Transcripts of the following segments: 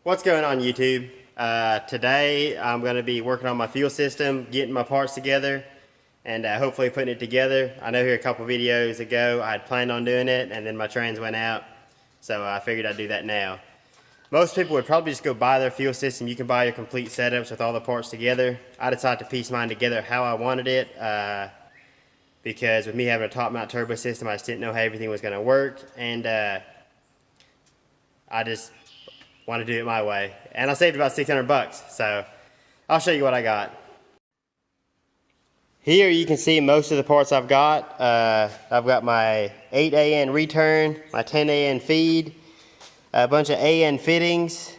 What's going on, YouTube? Today I'm going to be working on my fuel system, getting my parts together, and hopefully putting it together. I know here a couple videos ago I had planned on doing it, and then my trans went out, so I figured I'd do that now. Most people would probably just go buy their fuel system. You can buy your complete setups with all the parts together. I decided to piece mine together how I wanted it, because with me having a top mount turbo system, I just didn't know how everything was going to work, and I just want to do it my way. And I saved about 600 bucks, so I'll show you what I got. Here you can see most of the parts I've got. I've got my 8 AN return, my 10 AN feed, a bunch of AN fittings,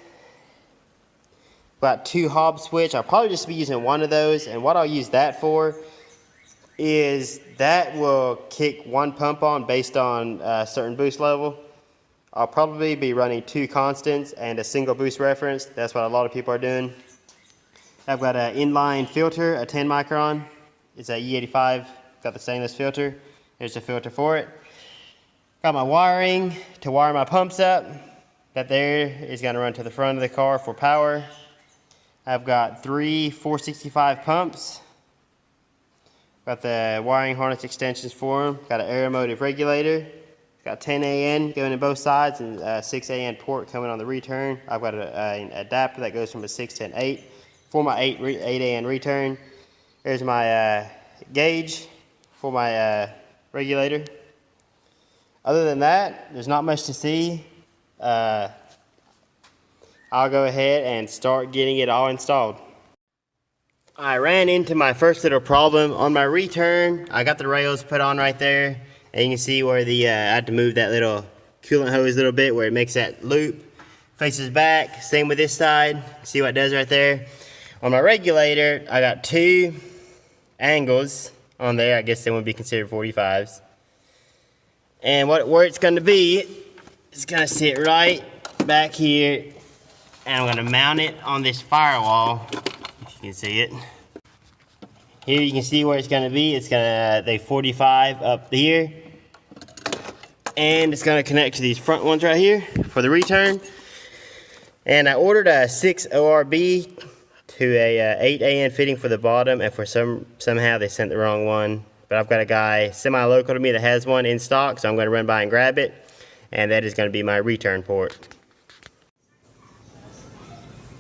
about 2 hob switch. I'll probably just be using one of those, and what I'll use that for is that will kick one pump on based on a certain boost level. I'll probably be running 2 constants and a single boost reference. That's what a lot of people are doing. I've got an inline filter, a 10 micron. It's a E85, got the stainless filter. There's a filter for it. Got my wiring to wire my pumps up. That there is gonna run to the front of the car for power. I've got 3 465 pumps. Got the wiring harness extensions for them. Got an air motive regulator. Got 10 AN going in both sides and 6 AN port coming on the return. I've got an adapter that goes from a 6 to an 8 for my 8 AN return. There's my gauge for my regulator. Other than that, there's not much to see. I'll go ahead and start getting it all installed. I ran into my first little problem on my return. I got the rails put on right there. And you can see where the I had to move that little coolant hose a little bit where it makes that loop. Faces back, same with this side. See what it does right there? On my regulator, I got 2 angles on there. I guess they would be considered 45s. And where it's gonna be, it's gonna sit right back here. And I'm gonna mount it on this firewall, if you can see it. Here you can see where it's gonna be. It's gonna, they 45 up here. And it's going to connect to these front ones right here for the return. And I ordered a 6 ORB to a 8 AN fitting for the bottom, and for somehow they sent the wrong one. But I've got a guy semi-local to me that has one in stock, so I'm going to run by and grab it, and that is going to be my return port.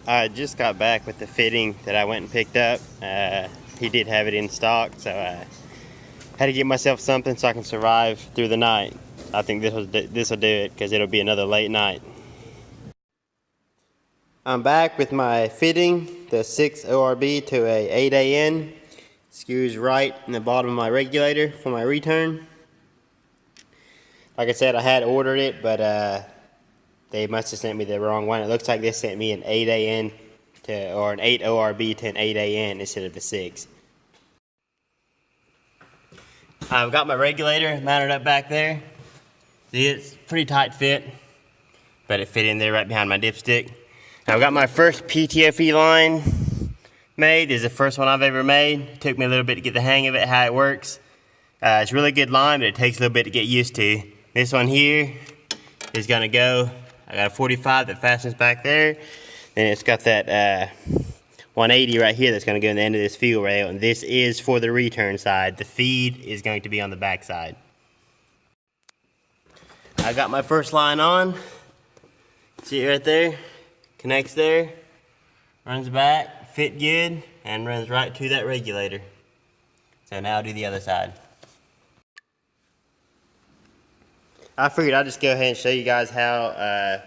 I just got back with the fitting that I went and picked up. He did have it in stock, so I had to get myself something so I can survive through the night. I think this will do it, because it'll be another late night. I'm back with my fitting, the 6 ORB to a 8 AN. Screws right in the bottom of my regulator for my return. Like I said, I had ordered it, but they must have sent me the wrong one. It looks like they sent me an 8 AN or an 8 ORB to an 8 AN instead of the 6. I've got my regulator mounted up back there. See, it's pretty tight fit, but it fit in there right behind my dipstick. Now, I've got my first PTFE line made. This is the first one I've ever made. It took me a little bit to get the hang of it, how it works. It's a really good line, but it takes a little bit to get used to. This one here is gonna go, I got a 45 that fastens back there. Then it's got that 180 right here that's gonna go in the end of this fuel rail, and this is for the return side. The feed is going to be on the back side. I got my first line on. See it right there? Connects there, runs back, fit good, and runs right to that regulator. So now I'll do the other side. I figured I'd just go ahead and show you guys how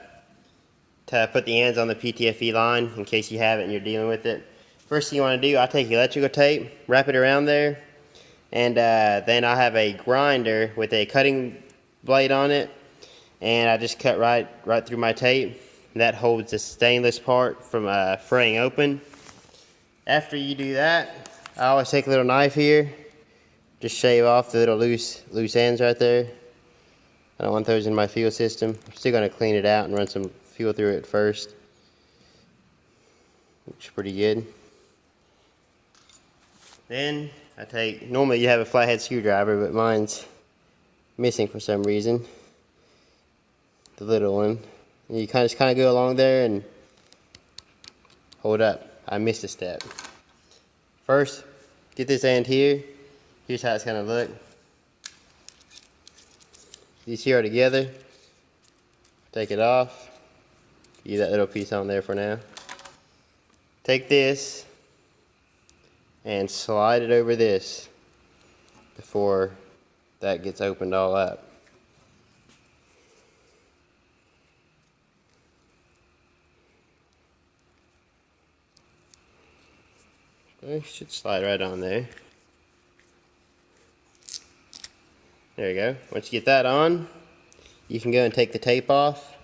to put the ends on the PTFE line in case you have it and you're dealing with it. First thing you want to do, I take electrical tape, wrap it around there, and then I have a grinder with a cutting blade on it, and I just cut right through my tape. That holds the stainless part from fraying open. After you do that, I always take a little knife here, just shave off the little loose ends right there. I don't want those in my fuel system. I'm still going to clean it out and run some fuel through it first. Looks pretty good. Then I take, normally you have a flathead screwdriver, but mine's missing for some reason. The little one. And you just kind of go along there and hold up, I missed a step. First, get this end here. Here's how it's gonna look. These here are together. Take it off. Leave that little piece on there for now. Take this and slide it over this before that gets opened all up. It should slide right on there. There you go. Once you get that on, you can go and take the tape off.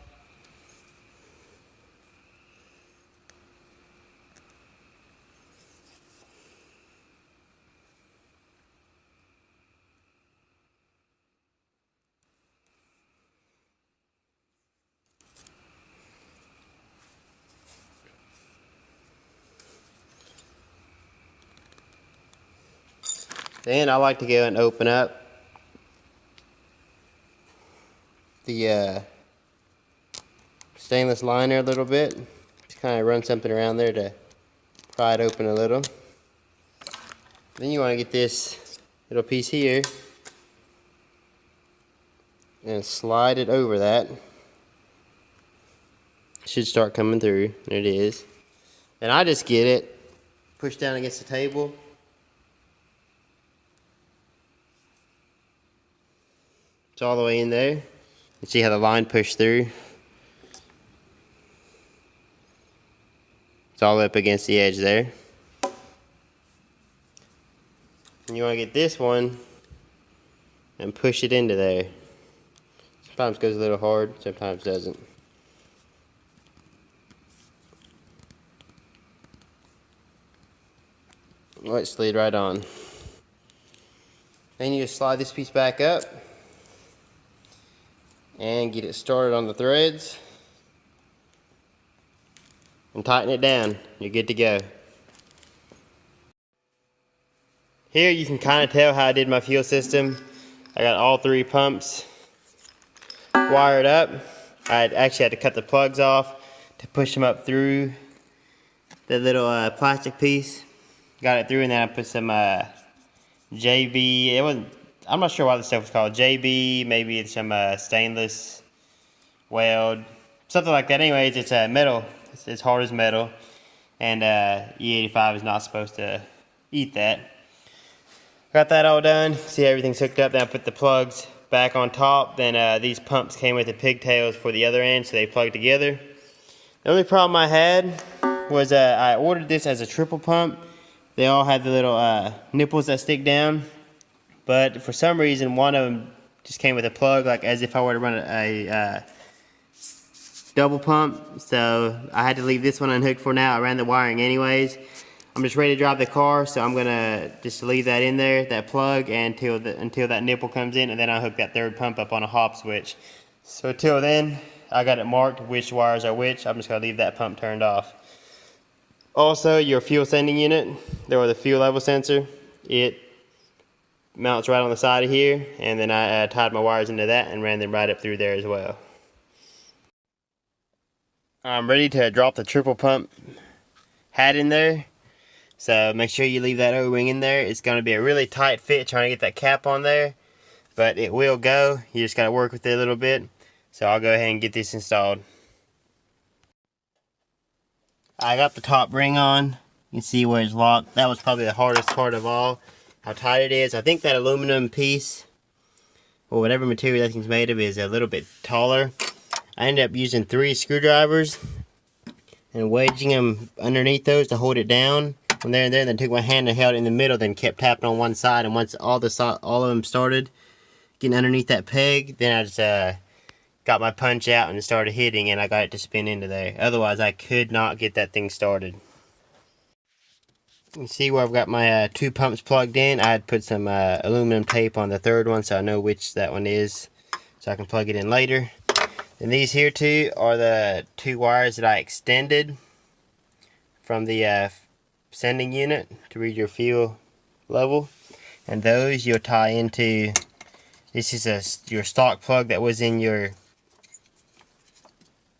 Then I like to go and open up the stainless liner a little bit. Just kind of run something around there to pry it open a little. Then you want to get this little piece here and slide it over that. It should start coming through. There it is. And I just get it, push down against the table. It's all the way in there. You see how the line pushed through? It's all up against the edge there. And you want to get this one and push it into there. Sometimes it goes a little hard, sometimes doesn't. Let it slid right on. Then you just slide this piece back up and get it started on the threads and tighten it down. You're good to go. Here you can kind of tell how I did my fuel system. I got all 3 pumps wired up. I actually had to cut the plugs off to push them up through the little plastic piece. Got it through, and then I put some JB. I'm not sure what the stuff was called. JB, maybe it's some stainless weld, something like that. Anyways, it's metal. It's hard as metal, and E85 is not supposed to eat that. Got that all done. See, everything's hooked up. Then I put the plugs back on top. Then these pumps came with the pigtails for the other end, so they plug together. The only problem I had was I ordered this as a triple pump. They all have the little nipples that stick down. But for some reason, one of them just came with a plug, like as if I were to run a double pump. So I had to leave this one unhooked for now. I ran the wiring anyways. I'm just ready to drive the car, so I'm gonna just leave that in there, that plug, until that nipple comes in, and then I'll hook that third pump up on a hop switch. So till then, I got it marked which wires are which. I'm just gonna leave that pump turned off. Also, your fuel sending unit, or the fuel level sensor, it mounts right on the side of here, and then I tied my wires into that and ran them right up through there as well. I'm ready to drop the triple pump hat in there, so make sure you leave that O-ring in there. It's going to be a really tight fit trying to get that cap on there, but it will go. You just got to work with it a little bit. So I'll go ahead and get this installed. I got the top ring on. You can see where it's locked. That was probably the hardest part of all, how tight it is. I think that aluminum piece, or whatever material that thing's made of, is a little bit taller. I ended up using 3 screwdrivers and wedging them underneath those to hold it down from there and there. Then took my hand and held it in the middle, then kept tapping on one side. And once all of them started getting underneath that peg, then I just got my punch out and started hitting, and I got it to spin into there. Otherwise, I could not get that thing started. You can see where I've got my 2 pumps plugged in. I had put some aluminum tape on the third one, so I know which that one is, so I can plug it in later. And these here 2 are the 2 wires that I extended from the sending unit to read your fuel level. And those you'll tie into, this is your stock plug that was in your,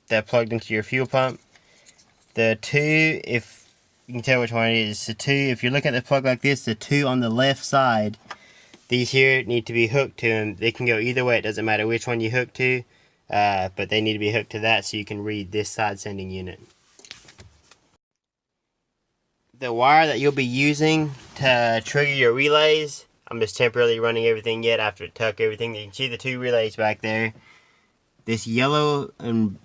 that plugged into your fuel pump. The two, if you can tell which one it is, the two, if you're looking at the plug like this, the two on the left side, these here need to be hooked to them. They can go either way, it doesn't matter which one you hook to, but they need to be hooked to that so you can read this side sending unit. The wire that you'll be using to trigger your relays, I'm just temporarily running everything yet after it tuck everything. You can see the two relays back there. This yellow and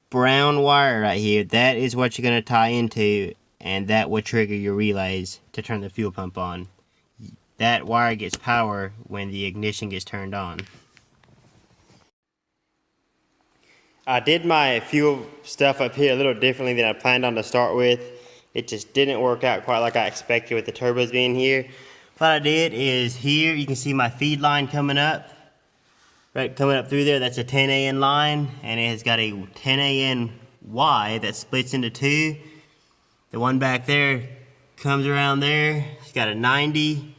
brown wire right here, that is what you're going to tie into, and that will trigger your relays to turn the fuel pump on. That wire gets power when the ignition gets turned on. I did my fuel stuff up here a little differently than I planned on to start with. It just didn't work out quite like I expected with the turbos being here. What I did is here you can see my feed line coming up. Right, coming up through there, that's a 10AN line, and it has got a 10AN Y that splits into two. The one back there comes around there. It's got a 90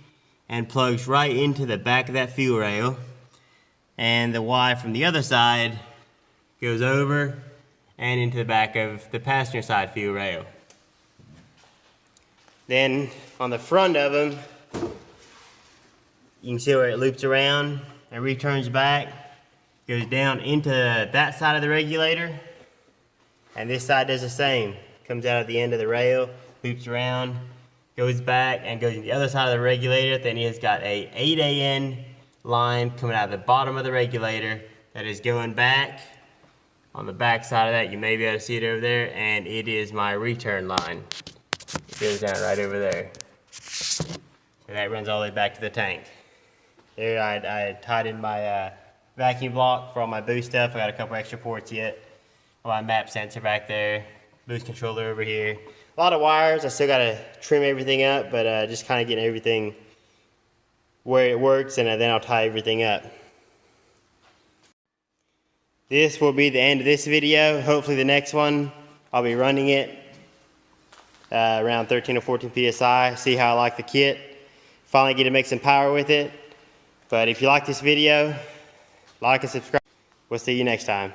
and plugs right into the back of that fuel rail. And the Y from the other side goes over and into the back of the passenger side fuel rail. Then on the front of them, you can see where it loops around and returns back, goes down into that side of the regulator, and this side does the same. Comes out at the end of the rail, loops around, goes back, and goes to the other side of the regulator. Then it has got a 8AN line coming out of the bottom of the regulator that is going back. On the back side of that, you may be able to see it over there, and it is my return line. It goes down right over there. So that runs all the way back to the tank. There I tied in my vacuum block for all my boost stuff. I got a couple extra ports yet. My map sensor back there. Boost controller over here. A lot of wires. I still got to trim everything up, but just kind of getting everything where it works, and then I'll tie everything up. This will be the end of this video. Hopefully the next one, I'll be running it around 13 or 14 PSI. See how I like the kit. Finally get to make some power with it. But if you like this video, like and subscribe. We'll see you next time.